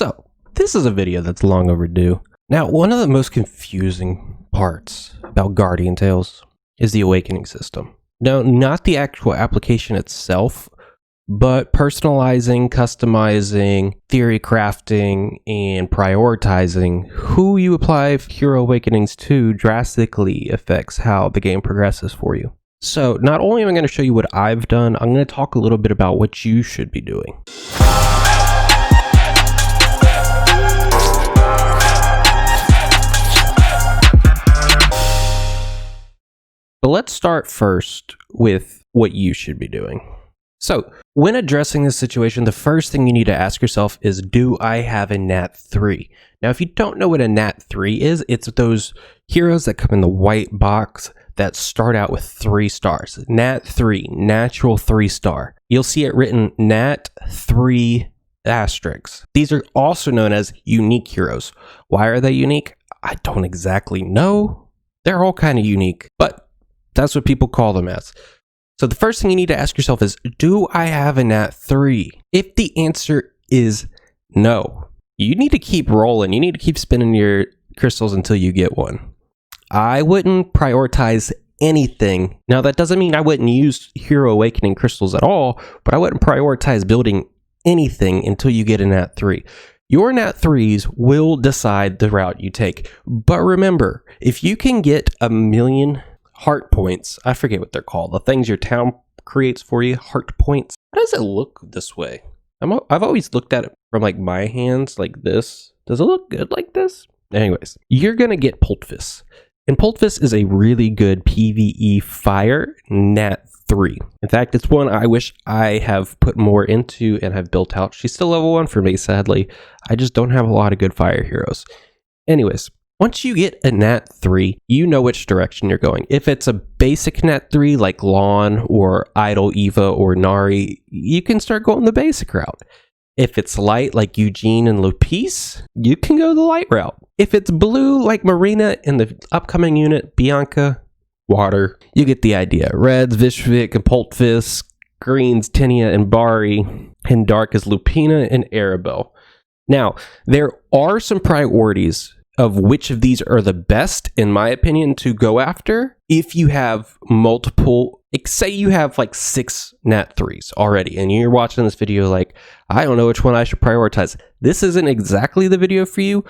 So, this is a video that's long overdue. Now, one of the most confusing parts about Guardian Tales is the awakening system. Now, not the actual application itself, but personalizing, customizing, theory crafting, and prioritizing who you apply hero awakenings to drastically affects how the game progresses for you. So, not only am I going to show you what I've done, I'm going to talk a little bit about what you should be doing. But let's start first with what you should be doing. So, when addressing this situation, the first thing you need to ask yourself is, do I have a Nat 3? Now, if you don't know what a Nat 3 is, it's those heroes that come in the white box that start out with 3 stars. Nat 3, natural 3-star. You'll see it written Nat 3 asterisks. These are also known as unique heroes. Why are they unique? I don't exactly know. They're all kind of unique, but that's what people call them as. So the first thing you need to ask yourself is, do I have a Nat 3? If the answer is no, you need to keep rolling. You need to keep spinning your crystals until you get one. I wouldn't prioritize anything. Now, that doesn't mean I wouldn't use Hero Awakening crystals at all, but I wouldn't prioritize building anything until you get a Nat 3. Your Nat 3s will decide the route you take. But remember, if you can get 1,000,000 heart points, I forget what they're called, the things your town creates for you, heart points. How does it look this way? I've always looked at it from like my hands like this. Does it look good like this? Anyways, you're going to get Poltfis. And Poltfis is a really good PvE fire Nat 3. In fact, it's one I wish I have put more into and have built out. She's still level 1 for me, sadly. I just don't have a lot of good fire heroes. Anyways, once you get a Nat 3, you know which direction you're going. If it's a basic Nat 3 like Lawn or Idol Eva or Nari, you can start going the basic route. If it's light like Eugene and Lupis, you can go the light route. If it's blue like Marina and the upcoming unit Bianca, water. You get the idea. Reds, Vishvik and Poltfis, greens, Tinia and Bari, and dark is Lupina and Arabelle. Now, there are some priorities of which of these are the best, in my opinion, to go after if you have multiple. Say you have like 6 Nat 3s already, and you're watching this video like, I don't know which one I should prioritize. This isn't exactly the video for you.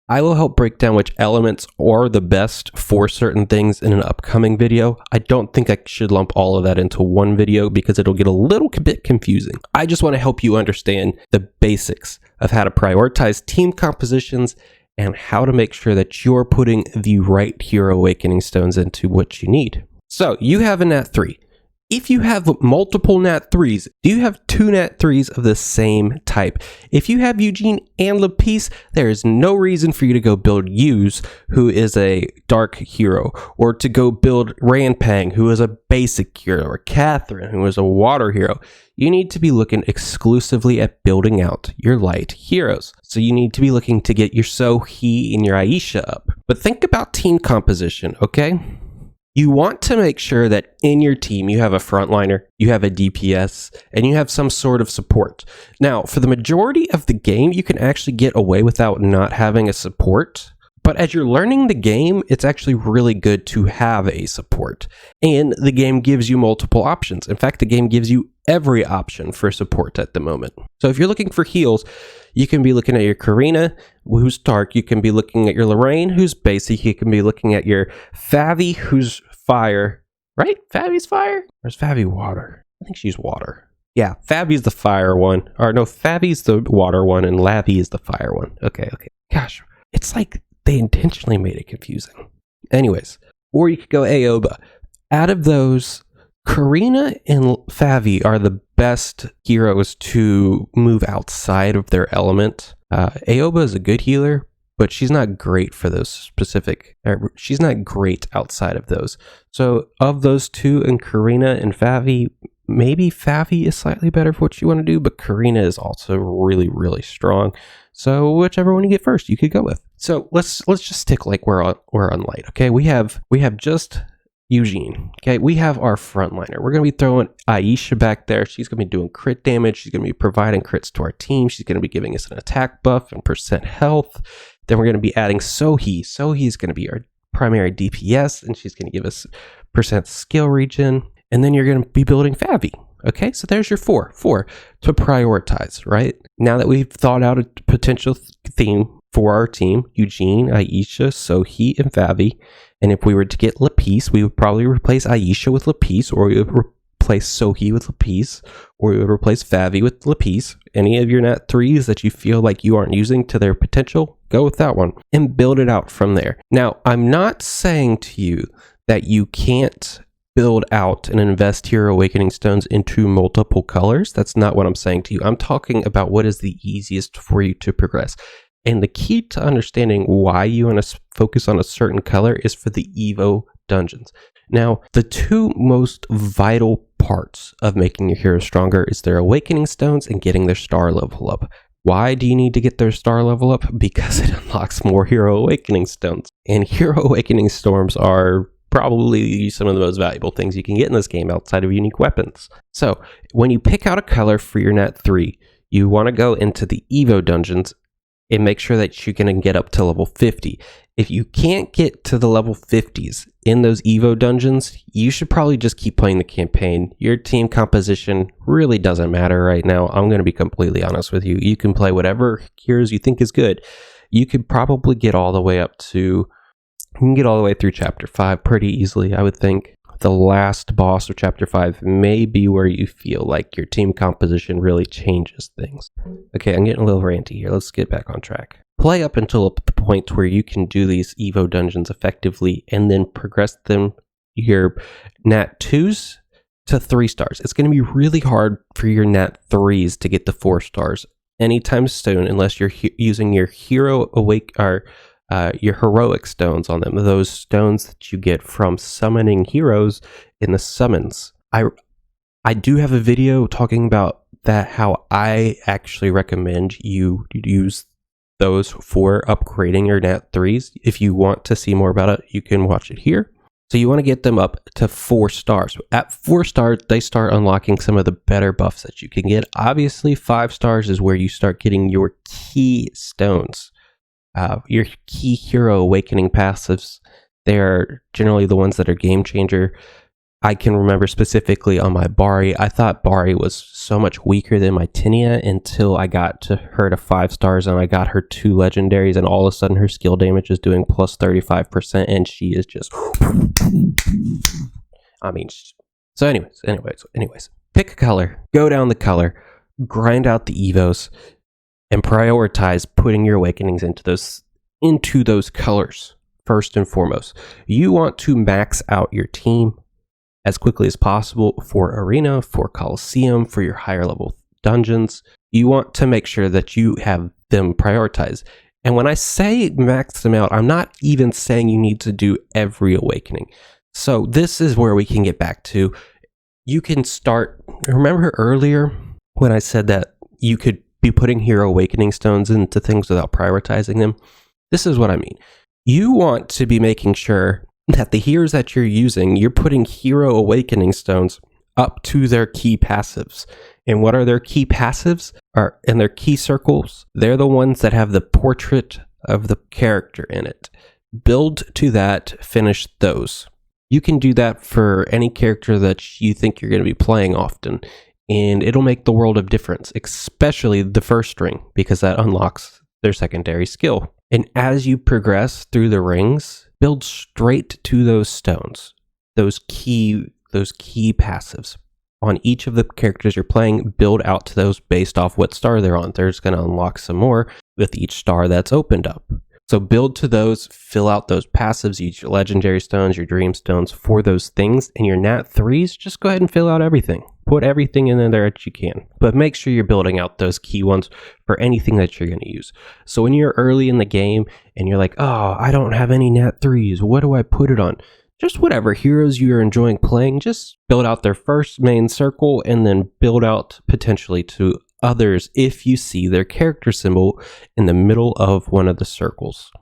I will help break down which elements are the best for certain things in an upcoming video. I don't think I should lump all of that into one video because it'll get a little bit confusing. I just want to help you understand the basics of how to prioritize team compositions and how to make sure that you're putting the right Hero Awakening stones into what you need. So, you have a Nat 3. If you have multiple Nat 3s, do you have 2 Nat 3s of the same type? If you have Eugene and Lupis, there is no reason for you to go build Yuz, who is a dark hero, or to go build Ranpang, who is a basic hero, or Catherine, who is a water hero. You need to be looking exclusively at building out your light heroes. So you need to be looking to get your Sohee and your Aisha up. But think about team composition, okay? You want to make sure that in your team you have a frontliner, you have a DPS, and you have some sort of support. Now, for the majority of the game, you can actually get away without not having a support. But as you're learning the game, it's actually really good to have a support. And the game gives you multiple options. In fact, the game gives you every option for support at the moment. So if you're looking for heals, you can be looking at your Karina, who's dark. You can be looking at your Lorraine, who's basic. You can be looking at your Favi, who's fire. Right? Favi's fire? Or is Favi water? I think she's water. Yeah, Favi's the fire one. Or no, Favi's the water one, and Lavi is the fire one. Okay. Gosh, it's like they intentionally made it confusing. Anyways, or you could go Aoba. Out of those, Karina and Favi are the best heroes to move outside of their element. Aoba is a good healer, but she's not great for those specific. She's not great outside of those. So of those two, and Karina and Favi, maybe Favi is slightly better for what you want to do, but Karina is also really, really strong. So whichever one you get first, you could go with. So let's just stick like we're on light. Okay, we have just Eugene. Okay, we have our frontliner. We're going to be throwing Aisha back there. She's going to be doing crit damage. She's going to be providing crits to our team. She's going to be giving us an attack buff and percent health. Then we're going to be adding Sohee. Sohee is going to be our primary DPS, and she's going to give us percent skill regen. And then you're going to be building Favi. Okay, so there's your four to prioritize, right? Now that we've thought out a potential theme for our team, Eugene, Aisha, Sohee, and Favi. And if we were to get Lapis, we would probably replace Aisha with Lapis, or we would replace Sohee with Lapis, or we would replace Favi with Lapis. Any of your Nat 3s that you feel like you aren't using to their potential, go with that one and build it out from there. Now, I'm not saying to you that you can't build out and invest Hero Awakening Stones into multiple colors. That's not what I'm saying to you. I'm talking about what is the easiest for you to progress. And the key to understanding why you want to focus on a certain color is for the Evo dungeons. Now, the two most vital parts of making your hero stronger is their Awakening Stones and getting their star level up. Why do you need to get their star level up? Because it unlocks more Hero Awakening Stones. And Hero Awakening Storms are probably some of the most valuable things you can get in this game outside of unique weapons. So, when you pick out a color for your Nat 3, you want to go into the Evo dungeons and make sure that you can get up to level 50. If you can't get to the level 50s in those Evo dungeons, you should probably just keep playing the campaign. Your team composition really doesn't matter right now. I'm going to be completely honest with you. You can play whatever heroes you think is good. You could probably get all the way through chapter 5 pretty easily, I would think. The last boss of chapter 5 may be where you feel like your team composition really changes things. Okay, I'm getting a little ranty here. Let's get back on track. Play up until the point where you can do these Evo dungeons effectively and then progress them, your Nat 2s to 3 stars. It's going to be really hard for your Nat 3s to get to 4 stars anytime soon unless you're using your your heroic stones on them, those stones that you get from summoning heroes in the summons. I do have a video talking about that, how I actually recommend you use those for upgrading your Nat 3s. If you want to see more about it, you can watch it here. So you want to get them up to 4 stars. At 4 stars, they start unlocking some of the better buffs that you can get. Obviously, 5 stars is where you start getting your key stones. Your key hero awakening passives, they're generally the ones that are game changer. I can remember specifically on my Bari, I thought Bari was so much weaker than my Tinia until I got to her to 5 stars and I got her 2 legendaries, and all of a sudden her skill damage is doing plus 35% and she is just... I mean, so anyways, pick a color, go down the color, grind out the Evos, and prioritize putting your awakenings into those colors first and foremost. You want to max out your team as quickly as possible for Arena, for Coliseum, for your higher level dungeons. You want to make sure that you have them prioritized. And when I say max them out, I'm not even saying you need to do every awakening. So this is where we can get back to, you can start, remember earlier when I said that you could be putting hero awakening stones into things without prioritizing them? This is what I mean. You want to be making sure that the heroes that you're using, you're putting hero awakening stones up to their key passives. And what are their key passives? And their key circles, they're the ones that have the portrait of the character in it. Build to that, finish those. You can do that for any character that you think you're going to be playing often, and it'll make the world of difference, especially the first ring, because that unlocks their secondary skill. And as you progress through the rings, build straight to those stones, those key passives. On each of the characters you're playing, build out to those based off what star they're on. There's going to unlock some more with each star that's opened up. So build to those, fill out those passives, each legendary stones, your dream stones for those things. And your Nat 3s, just go ahead and fill out everything. Put everything in there that you can. But make sure you're building out those key ones for anything that you're going to use. So when you're early in the game and you're like, oh, I don't have any Nat 3s, what do I put it on? Just whatever heroes you're enjoying playing, just build out their first main circle and then build out potentially to others if you see their character symbol in the middle of one of the circles.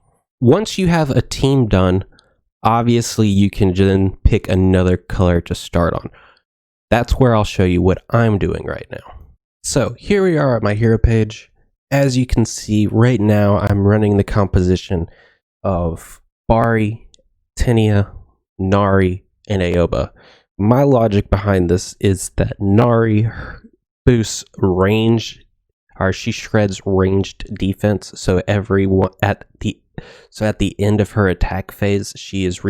Once you have a team done, Obviously, you can then pick another color to start on. That's where I'll show you what I'm doing right now. So here we are at my hero page. As you can see right now, I'm running the composition of Bari, Tenia, Nari, and Aoba. My logic behind this is that Nari boosts range, or she shreds ranged defense. So at the end of her attack phase, she is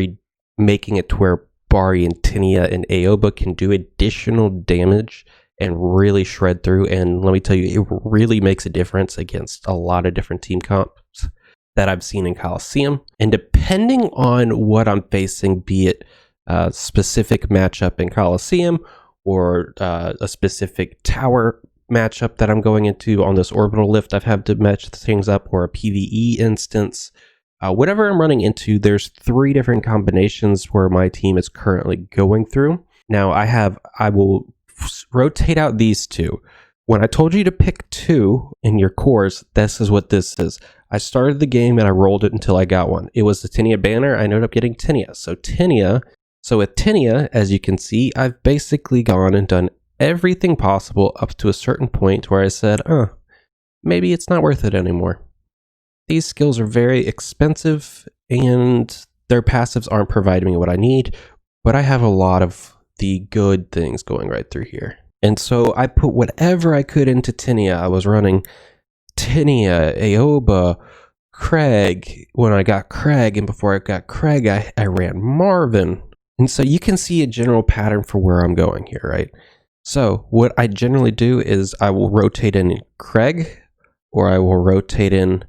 making it to where Bari and Tenia and Aoba can do additional damage and really shred through. And let me tell you, it really makes a difference against a lot of different team comps that I've seen in Coliseum. And depending on what I'm facing, be it a specific matchup in Coliseum or a specific tower matchup that I'm going into on this orbital lift, I've had to match things up, or a PvE instance. Whatever I'm running into, there's 3 different combinations where my team is currently going through. Now I will rotate out these 2. When I told you to pick 2 in your cores, this is what this is. I started the game and I rolled it until I got one. It was the Tenia banner. I ended up getting Tenia. So with Tenia, as you can see, I've basically gone and done everything possible up to a certain point where I said, maybe it's not worth it anymore. These skills are very expensive and their passives aren't providing me what I need, but I have a lot of the good things going right through here. And so I put whatever I could into Tenia. I was running Tenia, Aoba, Craig. When I got Craig, and before I got Craig, I ran Marvin. And so you can see a general pattern for where I'm going here, right? So what I generally do is I will rotate in Craig, or I will rotate in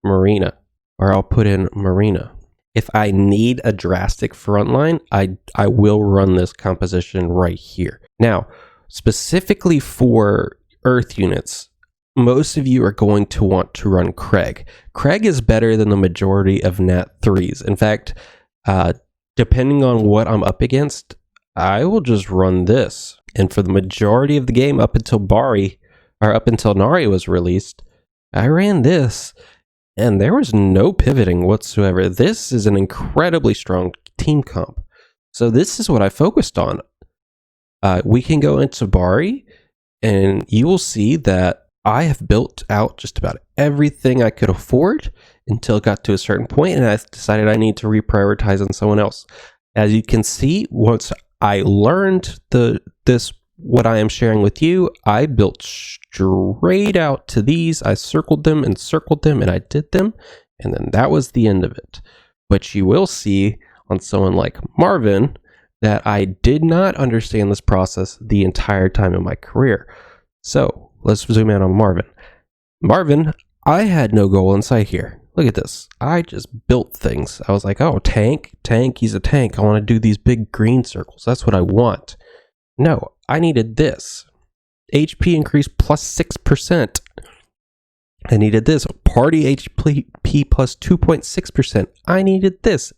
Marina, or I'll put in Marina. If I need a drastic frontline, I will run this composition right here. Now, specifically for Earth units, most of you are going to want to run Craig. Craig is better than the majority of Nat 3s. In fact, depending on what I'm up against, I will just run this. And for the majority of the game, up until Nari was released, I ran this, and there was no pivoting whatsoever. This is an incredibly strong team comp. So this is what I focused on. We can go into Bari, and you will see that I have built out just about everything I could afford until it got to a certain point, and I decided I need to reprioritize on someone else. As you can see, once I learned what I am sharing with you, I built straight out to these. I circled them, and I did them, and then that was the end of it. But you will see on someone like Marvin that I did not understand this process the entire time in my career. So let's zoom in on Marvin. Marvin, I had no goal in sight here. Look at this. I just built things. I was like, oh, tank, he's a tank. I want to do these big green circles. That's what I want. No, I needed this. HP increase plus 6%. I needed this. Party HP plus 2.6%. I needed this.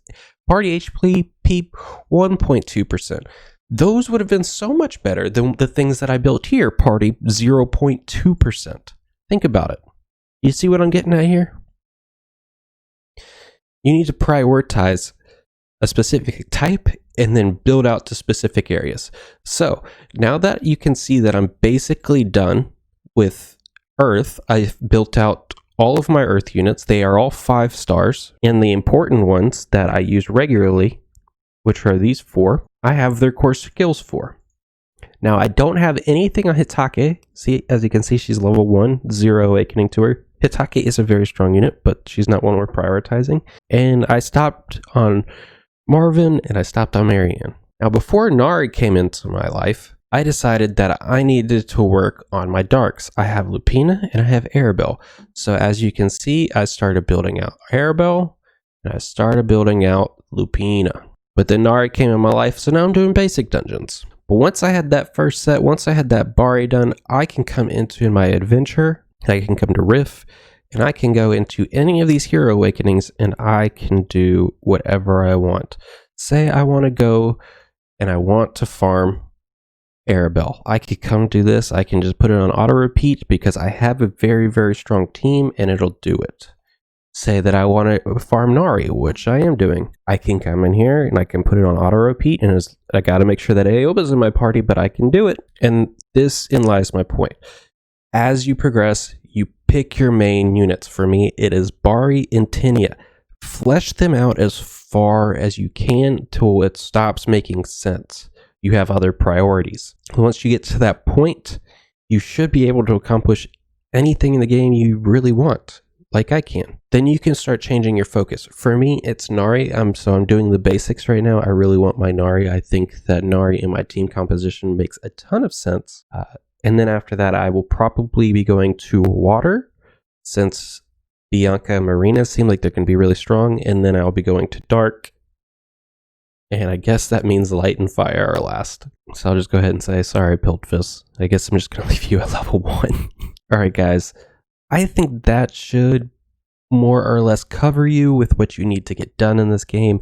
Party HP 1.2%. Those would have been so much better than the things that I built here. Party 0.2%. Think about it. You see what I'm getting at here? You need to prioritize a specific type and then build out to specific areas. So now that you can see that I'm basically done with Earth, I've built out all of my Earth units. They are all 5 stars. And the important ones that I use regularly, which are these 4, I have their core skills for. Now, I don't have anything on Hitake. See, as you can see, she's level 1, 0 awakening to her. Hitake is a very strong unit, but she's not one we're prioritizing. And I stopped on Marvin, and I stopped on Marianne. Now, before Nari came into my life, I decided that I needed to work on my darks. I have Lupina, and I have Arabelle. So as you can see, I started building out Arabelle, and I started building out Lupina. But then Nari came in my life, so now I'm doing basic dungeons. But once I had that first set, once I had that Bari done, I can come into my adventure, I can come to Rift, and I can go into any of these hero awakenings, and I can do whatever I want. Say I want to go and I want to farm Arabelle. I could come do this. I can just put it on auto repeat because I have a very, very strong team, and it'll do it. say that I want to farm Nari, which I am doing. I can come in here and I can put it on auto repeat, and I got to make sure that Aoba's in my party, but I can do it. And this in lies my point. As you progress, you pick your main units. For me, it is Bari and Tinia. Flesh them out as far as you can till it stops making sense. You have other priorities. Once you get to that point, you should be able to accomplish anything in the game you really want, like I can. Then you can start changing your focus. For me, it's Nari. So I'm doing the basics right now. I really want my Nari. I think that Nari in my team composition makes a ton of sense. And then after that, I will probably be going to water, since Bianca and Marina seem like they're going to be really strong. And then I'll be going to dark. And I guess that means light and fire are last. So I'll just go ahead and say, sorry, Piltfist. I guess I'm just going to leave you at level 1. All right, guys. I think that should more or less cover you with what you need to get done in this game.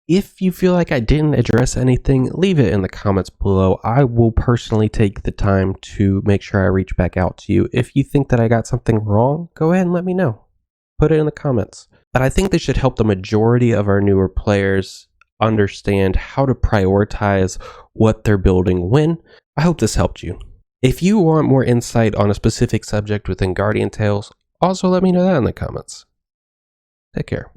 If you feel like I didn't address anything, leave it in the comments below. I will personally take the time to make sure I reach back out to you. If you think that I got something wrong, go ahead and let me know. Put it in the comments. But I think this should help the majority of our newer players understand how to prioritize what they're building when. I hope this helped you. If you want more insight on a specific subject within Guardian Tales, also let me know that in the comments. Take care.